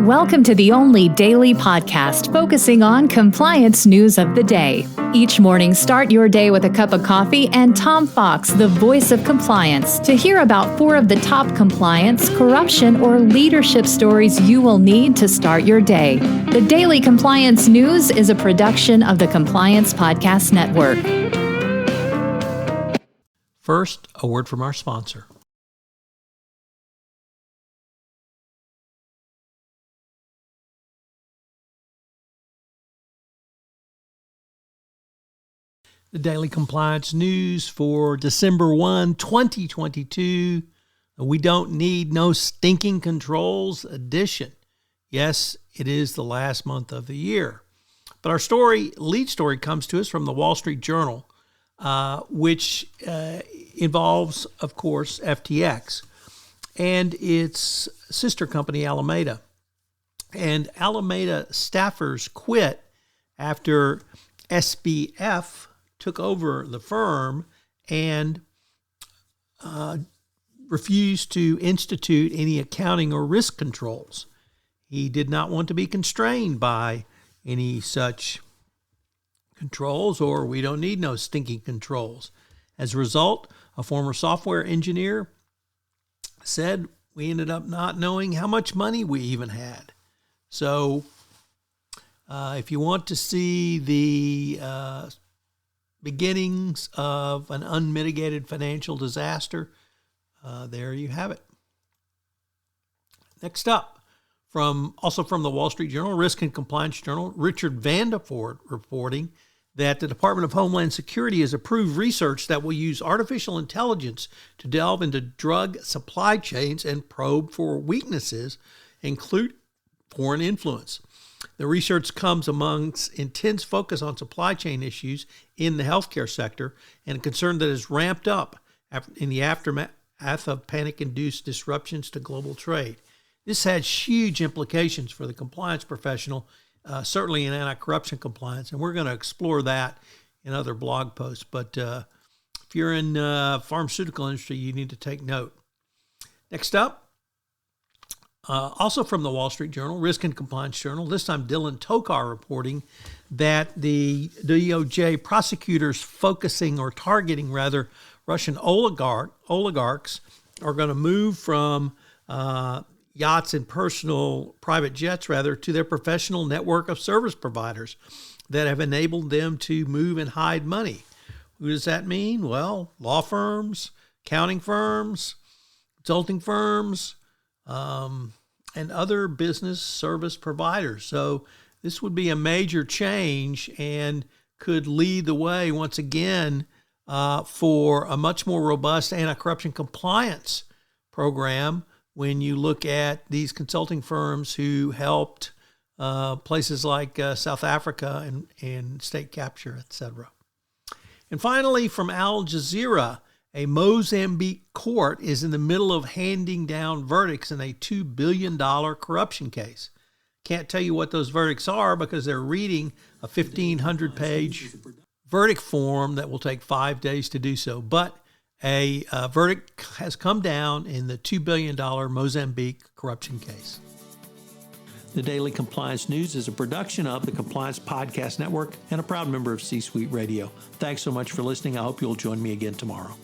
Welcome to the only daily podcast focusing on compliance news of the day. Each morning, start your day with a cup of coffee and Tom Fox, the voice of compliance, to hear about 4 of the top compliance, corruption, or leadership stories you will need to start your day. The Daily Compliance News is a production of the Compliance Podcast Network. First, a word from our sponsor. The Daily Compliance News for December 1, 2022. We don't need no stinking controls edition. Yes, it is the last month of the year. But our lead story comes to us from the Wall Street Journal, which involves, of course, FTX and its sister company, Alameda. And Alameda staffers quit after SBF took over the firm and refused to institute any accounting or risk controls. He did not want to be constrained by any such controls, or we don't need no stinking controls. As a result, a former software engineer said we ended up not knowing how much money we even had. So if you want to see the beginnings of an unmitigated financial disaster, there you have it. Next up, also from the Wall Street Journal, Risk and Compliance Journal, Richard Vandefort reporting that the Department of Homeland Security has approved research that will use artificial intelligence to delve into drug supply chains and probe for weaknesses, include foreign influence. The research comes amongst intense focus on supply chain issues in the healthcare sector and a concern that has ramped up in the aftermath of panic-induced disruptions to global trade. This has huge implications for the compliance professional, certainly in anti-corruption compliance, and we're going to explore that in other blog posts. But if you're in the pharmaceutical industry, you need to take note. Next up, also from the Wall Street Journal, Risk and Compliance Journal, this time Dylan Tokar reporting that the DOJ prosecutors targeting Russian oligarchs are going to move from yachts and private jets to their professional network of service providers that have enabled them to move and hide money. Who does that mean? Well, law firms, accounting firms, consulting firms, and other business service providers. So this would be a major change and could lead the way once again for a much more robust anti-corruption compliance program when you look at these consulting firms who helped places like South Africa and state capture, etc. And finally, from Aljazeera, a Mozambique court is in the middle of handing down verdicts in a $2 billion corruption case. Can't tell you what those verdicts are because they're reading a 1,500-page verdict form that will take 5 days to do so. But a verdict has come down in the $2 billion Mozambique corruption case. The Daily Compliance News is a production of the Compliance Podcast Network and a proud member of C-Suite Radio. Thanks so much for listening. I hope you'll join me again tomorrow.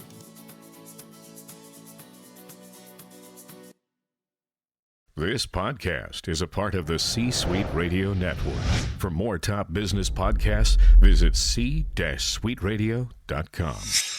This podcast is a part of the C-Suite Radio Network. For more top business podcasts, visit c-suiteradio.com.